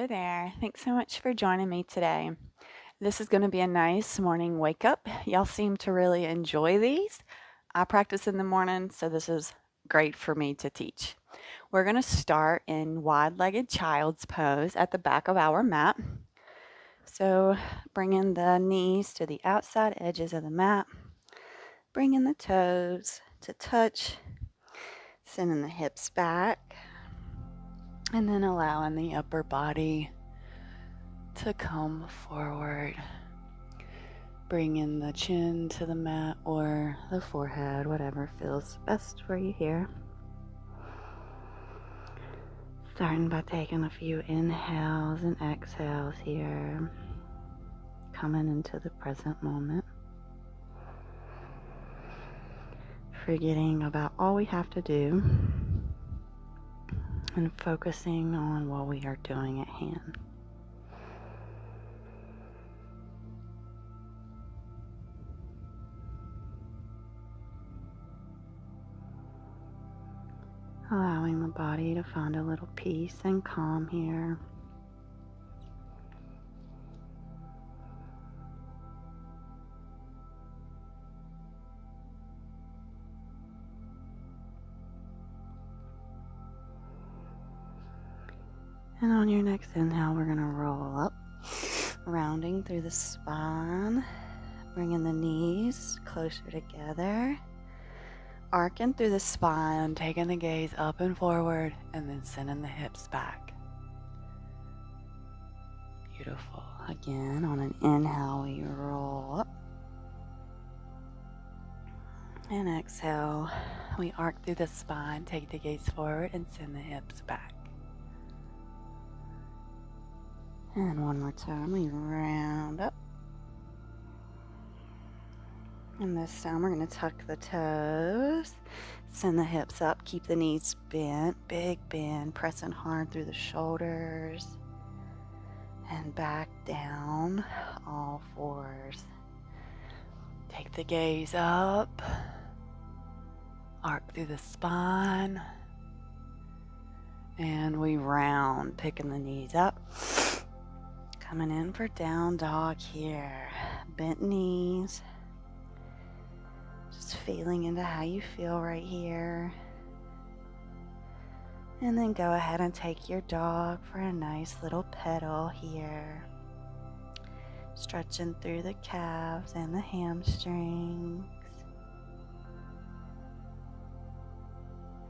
Hello there. Thanks so much for joining me today. This is going to be a nice morning wake up. Y'all seem to really enjoy these. I practice in the morning, so this is great for me to teach. We're going to start in wide-legged child's pose at the back of our mat. So bringing the knees to the outside edges of the mat, bringing the toes to touch, sending the hips back, and then allowing the upper body to come forward. Bringing the chin to the mat or the forehead, whatever feels best for you here. Starting by taking a few inhales and exhales here. Coming into the present moment. Forgetting about all we have to do and focusing on what we are doing at hand. Allowing the body to find a little peace and calm here. And on your next inhale, we're going to roll up, rounding through the spine, bringing the knees closer together. Arcing through the spine, taking the gaze up and forward, and then sending the hips back. Beautiful. Again, on an inhale, we roll up. And exhale, we arc through the spine, take the gaze forward, and send the hips back. And one more time, we round up. And this time we're going to tuck the toes, send the hips up, keep the knees bent, big bend, pressing hard through the shoulders, and back down, all fours. Take the gaze up, arc through the spine, and we round, picking the knees up. Coming in for down dog here, bent knees. Just feeling into how you feel right here. And then go ahead and take your dog for a nice little pedal here. Stretching through the calves and the hamstrings.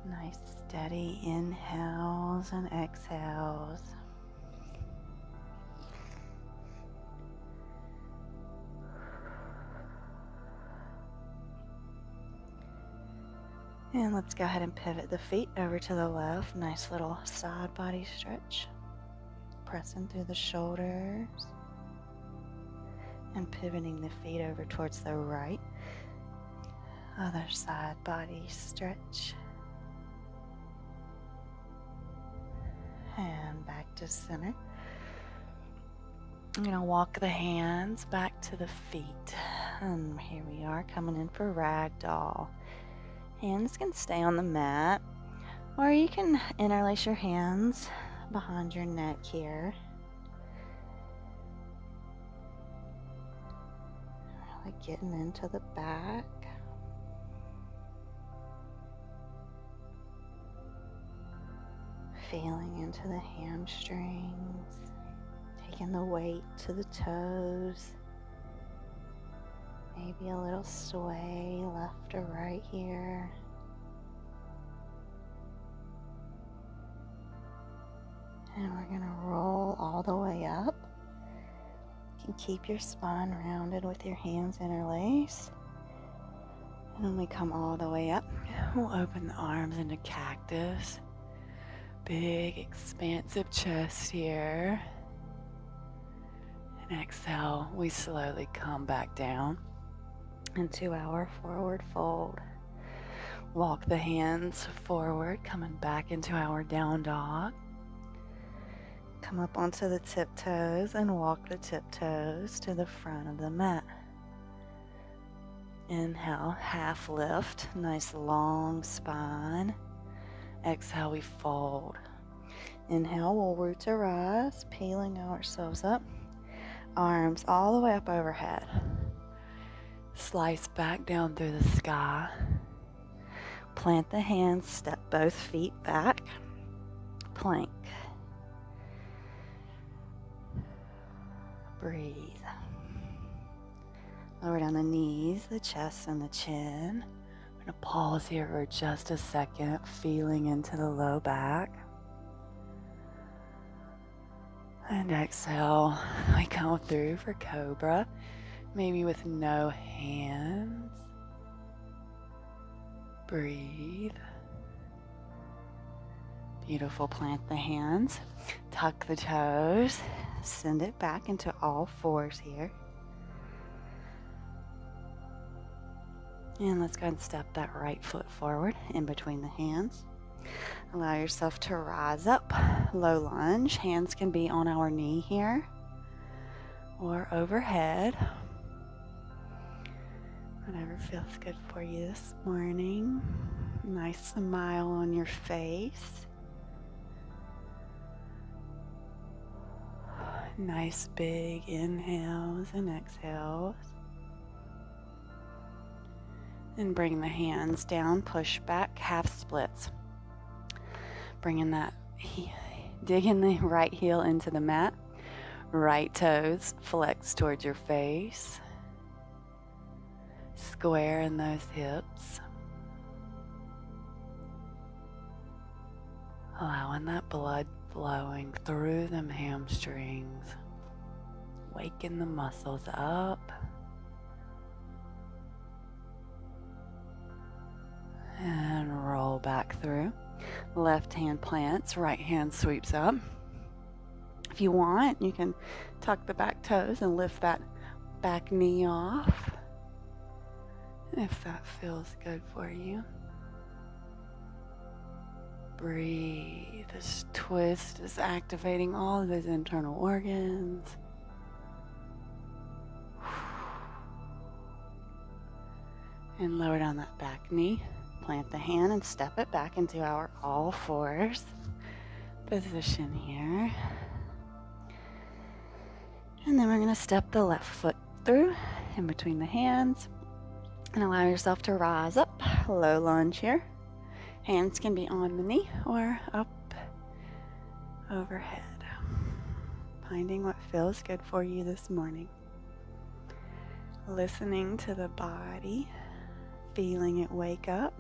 Nice steady inhales and exhales. And let's go ahead and pivot the feet over to the left. Nice little side body stretch. Pressing through the shoulders. And pivoting the feet over towards the right. Other side body stretch. And back to center. I'm going to walk the hands back to the feet. And here we are coming in for ragdoll. Hands can stay on the mat, or you can interlace your hands behind your neck here. Really getting into the back. Feeling into the hamstrings, taking the weight to the toes. Maybe a little sway left or right here. And we're going to roll all the way up. You can keep your spine rounded with your hands interlaced. And when we come all the way up, we'll open the arms into cactus. Big, expansive chest here. And exhale, we slowly come back down into our forward fold. Walk the hands forward, coming back into our down dog. Come up onto the tiptoes and walk the tiptoes to the front of the mat. Inhale, half lift, nice long spine. Exhale, we fold. Inhale, we'll root to rise, peeling ourselves up. Arms all the way up overhead. Slice back down through the sky. Plant the hands, step both feet back. Plank. Breathe. Lower down the knees, the chest, and the chin. I'm going to pause here for just a second, feeling into the low back. And exhale, I come through for Cobra, maybe with no hands. Breathe. Beautiful, plant the hands, tuck the toes, send it back into all fours here. And let's go ahead and step that right foot forward in between the hands. Allow yourself to rise up, low lunge. Hands can be on our knee here or overhead. Whatever feels good for you this morning. Nice smile on your face. Nice big inhales and exhales. And bring the hands down, push back, half splits. Bringing that, digging the right heel into the mat. Right toes flex towards your face. Square in those hips. Allowing that blood flowing through them hamstrings. Waking the muscles up. And roll back through. Left hand plants, right hand sweeps up. If you want, you can tuck the back toes and lift that back knee off, if that feels good for you. Breathe. This twist is activating all of those internal organs. And lower down that back knee. Plant the hand and step it back into our all fours position here. And then we're going to step the left foot through in between the hands and allow yourself to rise up. Low lunge here. Hands can be on the knee or up overhead. Finding what feels good for you this morning. Listening to the body, feeling it wake up.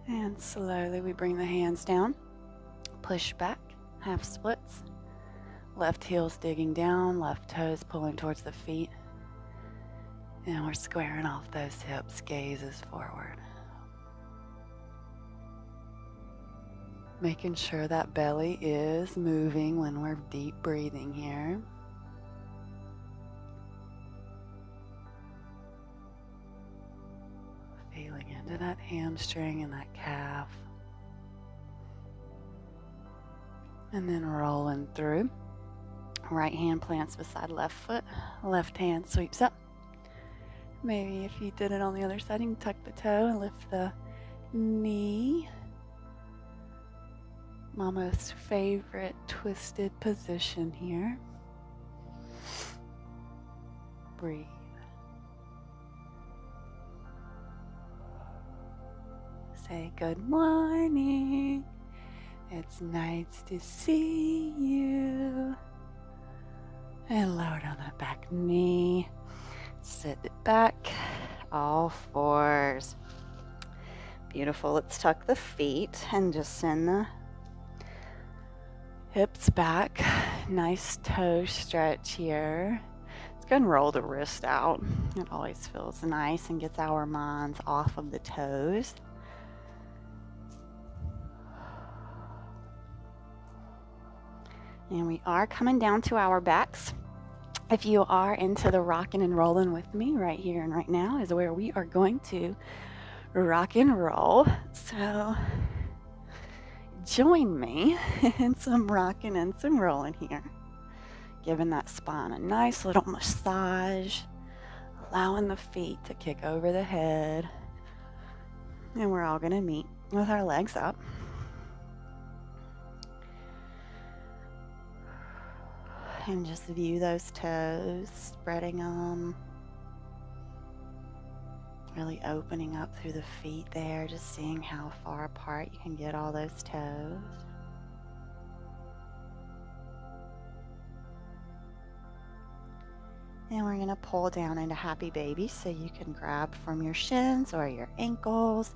And slowly we bring the hands down, push back, half splits, left heel's digging down, left toes pulling towards the feet, and we're squaring off those hips, gazes forward. Making sure that belly is moving when we're deep breathing here. Feeling into that hamstring and that calf. And then rolling through. Right hand plants beside left foot. Left hand sweeps up. Maybe if you did it on the other side, you can tuck the toe and lift the knee. Mama's favorite twisted position here. Breathe. Say good morning. It's nice to see you. And lower down that back knee. Sit it back. All fours. Beautiful. Let's tuck the feet and just send the hips back. Nice toe stretch here. Let's go and roll the wrist out. It always feels nice and gets our minds off of the toes. And we are coming down to our backs. If you are into the rocking and rolling with me, right here and right now is where we are going to rock and roll. So join me in some rocking and some rolling here. Giving that spine a nice little massage. allowing the feet to kick over the head. And we're all going to meet with our legs up. And just view those toes, spreading them. Really opening up through the feet there, just seeing how far apart you can get all those toes. And we're going to pull down into happy baby, so you can grab from your shins or your ankles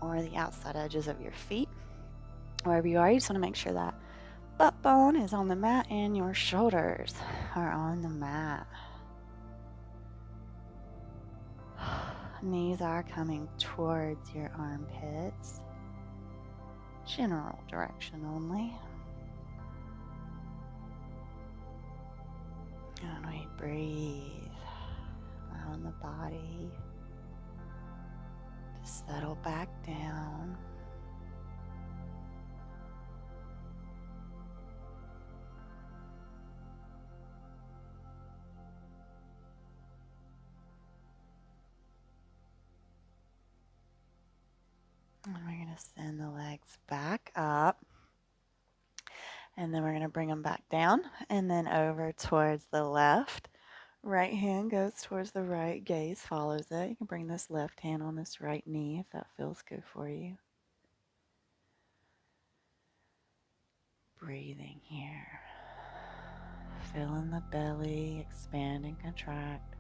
or the outside edges of your feet. Wherever you are, you just want to make sure that butt bone is on the mat and your shoulders are on the mat. Knees are coming towards your armpits. General direction only. And we breathe, allowing the body to settle back down. And we're going to send the legs back up. And then we're going to bring them back down and then over towards the left. Right hand goes towards the right, gaze follows it. You can bring this left hand on this right knee if that feels good for you. Breathing here. Feeling the belly expand and contract.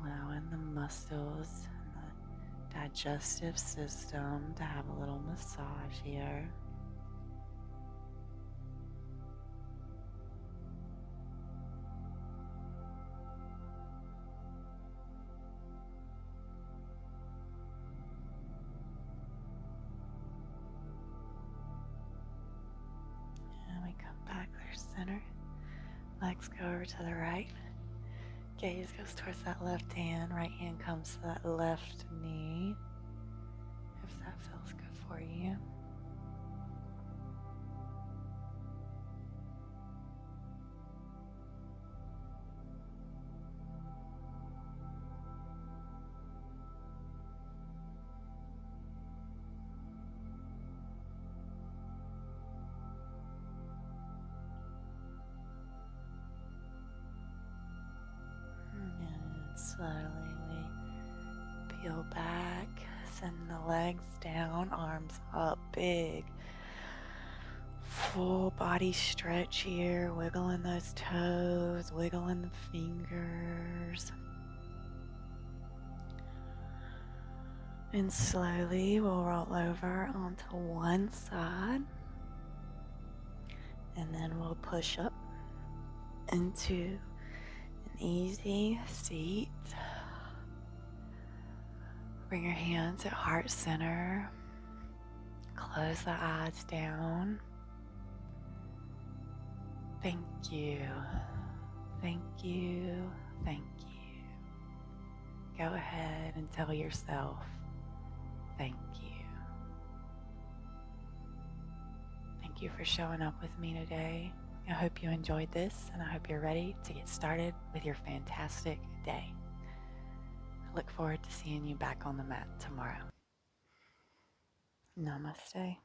Allowing the muscles and the digestive system to have a little massage here. And we come back there, center. Legs go over to the right. Gaze goes towards that left hand. Right hand comes to that left knee, if that feels good for you. And slowly we peel back, send the legs down, arms up, big full body stretch here, wiggling those toes, wiggling the fingers. And slowly we'll roll over onto one side, and then we'll push up into an easy seat. Bring your hands at heart center. Close the eyes down. Thank you. Thank you. Thank you. Go ahead and tell yourself, thank you. Thank you for showing up with me today. I hope you enjoyed this, and I hope you're ready to get started with your fantastic day. I look forward to seeing you back on the mat tomorrow. Namaste.